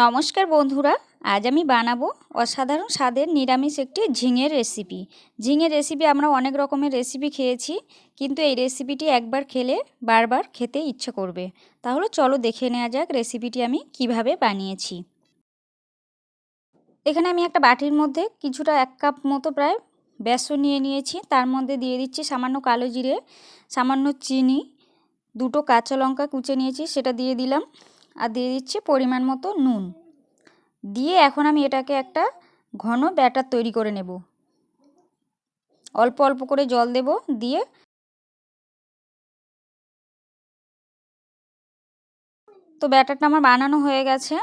নমস্কার বন্ধুরা, আজ আমি বানাবো অসাধারণ স্বাদের নিরামিষ একটি ঝিঙের রেসিপি। ঝিঙের রেসিপি আমরা অনেক রকমের রেসিপি খেয়েছি, কিন্তু এই রেসিপিটি একবার খেলে বারবার খেতে ইচ্ছে করবে। তাহলে চলো দেখে নেওয়া যাক রেসিপিটি আমি কিভাবে বানিয়েছি। এখানে আমি একটা বাটির মধ্যে কিছুটা 1 কাপ মতো প্রায় বেসন নিয়ে নিয়েছি। তার মধ্যে দিয়ে দিচ্ছি সামান্য কালো জিরে, সামান্য চিনি, 2টো কাঁচা লঙ্কা কুচে নিয়েছি সেটা দিয়ে দিলাম, আর দিয়ে দিচ্ছি পরিমাণ মতো নুন। দিয়ে এখন আমি এটাকে একটা ঘন ব্যাটার তৈরি করে নেব। অল্প অল্প করে জল দেব, দিয়ে তো ব্যাটারটা আমার বানানো হয়ে গেছে।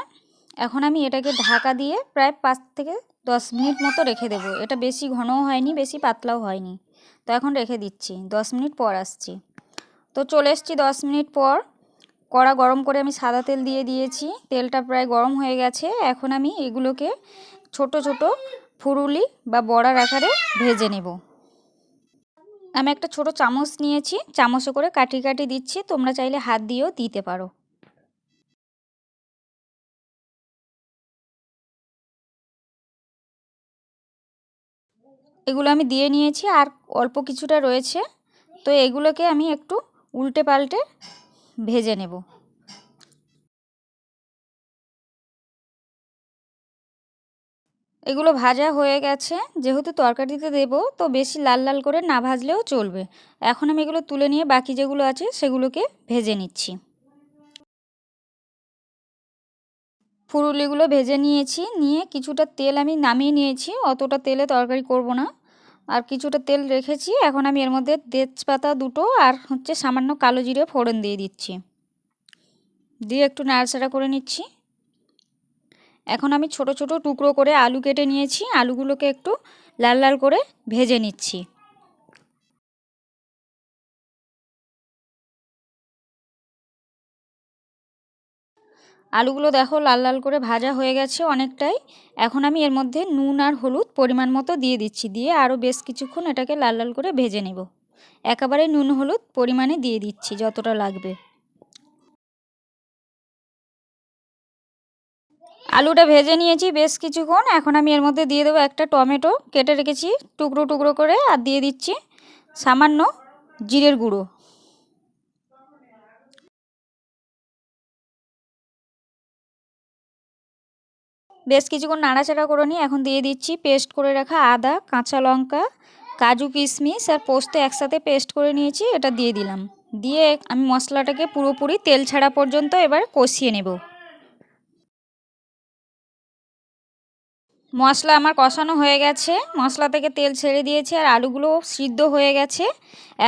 এখন আমি এটাকে ঢাকা দিয়ে প্রায় 5 থেকে 10 মিনিট মতো রেখে দেব। এটা বেশি ঘনও হয়নি, বেশি পাতলাও হয়নি। তো এখন রেখে দিচ্ছি, 10 মিনিট পর আসছি। তো চলে এসেছি 10 মিনিট পর। কড়া গরম করে আমি সাদা তেল দিয়ে দিয়েছি, তেলটা প্রায় গরম হয়ে গেছে। এখন আমি এগুলোকে ছোট ছোট ফুরুলি বা বড়ার আকারে ভেজে নেব। আমি একটা ছোট চামচ নিয়েছি, চামচে করে কাটিয়ে কাটিয়ে দিচ্ছি, তোমরা চাইলে হাত দিয়েও দিতে পারো। এগুলো আমি দিয়ে নিয়েছি, আর অল্প কিছুটা রয়েছে। তো এগুলোকে আমি একটু উল্টে পাল্টে ভেজে নেব। এগুলো ভাজা হয়ে গেছে, যেহেতু তরকারিতে দেব তো বেশি লাল লাল করে না ভাজলেও চলবে। এখন আমি এগুলো তুলে নিয়ে বাকি যেগুলো আছে সেগুলোকে ভেজে নিচ্ছি। ফুরুলিগুলো ভেজে নিয়েছি, নিয়ে কিছুটা তেল আমি নামিয়ে নিয়েছি। অতটা তেলে তরকারি করব না, আর কিছুটা তেল রেখেছি। এখন আমি এর মধ্যে তেজপাতা 2টো আর সামান্য কালো জিরে ফোড়ন দিয়ে দিচ্ছি, দিয়ে একটু নাড়াচাড়া করে নিচ্ছি। এখন আমি ছোট ছোট টুকরো করে আলু কেটে নিয়েছি, আলুগুলোকে একটু লাল লাল করে ভেজে নিচ্ছি। আলুগুলো দেখো লাল লাল করে ভাজা হয়ে গেছে অনেকটাই। এখন আমি এর মধ্যে নুন আর হলুদ পরিমাণ মতো দিয়ে দিচ্ছি, দিয়ে আরও বেশ কিছুক্ষণ এটাকে লাল লাল করে ভেজে নেব। একেবারে নুন হলুদ পরিমাণে দিয়ে দিচ্ছি যতটা লাগবে। আলুটা ভেজে নিয়েছি বেশ কিছুক্ষণ। এখন আমি এর মধ্যে দিয়ে দেবো একটা টমেটো কেটে রেখেছি টুকরো টুকরো করে, আর দিয়ে দিচ্ছি সামান্য জিরের গুঁড়ো। বেশ কিছুক্ষণ নাড়াচাড়া করে নিয়ে এখন দিয়ে দিচ্ছি পেস্ট করে রাখা আদা, কাঁচা লঙ্কা, কাজু কিশমিশ আর পোস্ত একসাথে পেস্ট করে নিয়েছি, এটা দিয়ে দিলাম। দিয়ে আমি মশলাটাকে পুরোপুরি তেল ছাড়া পর্যন্ত এবার কষিয়ে নেব। মশলা আমার কষানো হয়ে গেছে, মশলা থেকে তেল ছেড়ে দিয়েছে আর আলুগুলো সিদ্ধ হয়ে গেছে।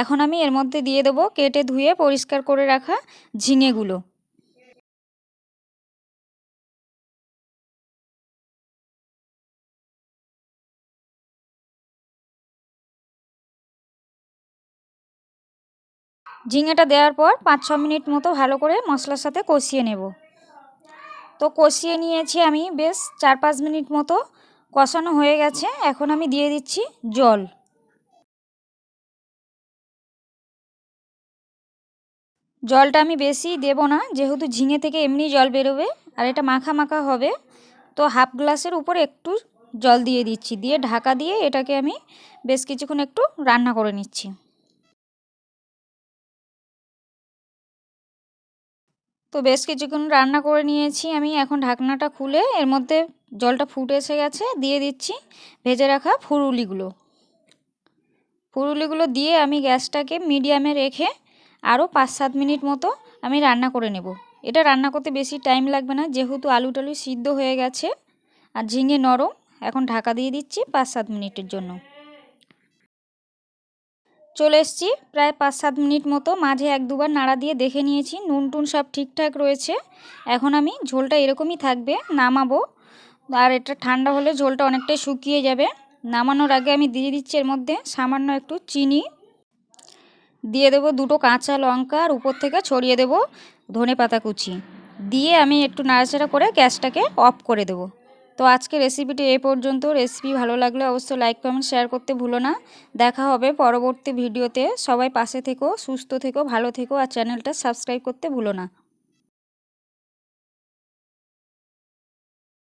এখন আমি এর মধ্যে দিয়ে দেবো কেটে ধুয়ে পরিষ্কার করে রাখা ঝিঙেগুলো। ঝিঙেটা দেওয়ার পর 5-6 মিনিট মতো ভালো করে মশলার সাথে কষিয়ে নেব। তো কষিয়ে নিয়েছি আমি বেশ 4-5 মিনিট মতো, কষানো হয়ে গেছে। এখন আমি দিয়ে দিচ্ছি জল। জলটা আমি বেশি দেব না, যেহেতু ঝিঙে থেকে এমনি জল বেরোবে আর এটা মাখা মাখা হবে। তো হাফ গ্লাসের উপর একটু জল দিয়ে দিচ্ছি, দিয়ে ঢাকা দিয়ে এটাকে আমি বেশ কিছুক্ষণ একটু রান্না করে নিচ্ছি। তো বেশ কিছুক্ষণ রান্না করে নিয়েছি আমি। এখন ঢাকনাটা খুলে এর মধ্যে জলটা ফুটে এসে গেছে, দিয়ে দিচ্ছি ভেজে রাখা ফুরুলিগুলো। ফুরুলিগুলো দিয়ে আমি গ্যাসটাকে মিডিয়ামে রেখে আরও 5-7 মিনিট মতো আমি রান্না করে নেব। এটা রান্না করতে বেশি টাইম লাগবে না, যেহেতু আলু টালু সিদ্ধ হয়ে গেছে আর ঝিঙে নরম। এখন ঢাকা দিয়ে দিচ্ছি 5-7 মিনিটের জন্য। চলে এসেছি প্রায় 5-7 মিনিট মতো, মাঝে 1-2বার নাড়া দিয়ে দেখে নিয়েছি নুন টুন সব ঠিকঠাক রয়েছে। এখন আমি ঝোলটা এরকমই থাকবে, নামাবো। আর এটা ঠান্ডা হলে ঝোলটা অনেকটাই শুকিয়ে যাবে। নামানোর আগে আমি দিয়ে দিচ্ছি এর মধ্যে সামান্য একটু চিনি, দিয়ে দেবো 2টো কাঁচা লঙ্কা, আর উপর থেকে ছড়িয়ে দেবো ধনেপাতা কুচি, দিয়ে আমি একটু নাড়াচাড়া করে গ্যাসটাকে অফ করে দেবো। তো আজকে রেসিপিটি এই পর্যন্ত। রেসিপি ভালো লাগলে অবশ্যই লাইক কমেন্ট শেয়ার করতে ভুলো না। দেখা হবে পরবর্তী ভিডিওতে। সবাই পাশে থেকো, সুস্থ থেকো, ভালো থেকো, আর চ্যানেলটা সাবস্ক্রাইব করতে ভুলো না।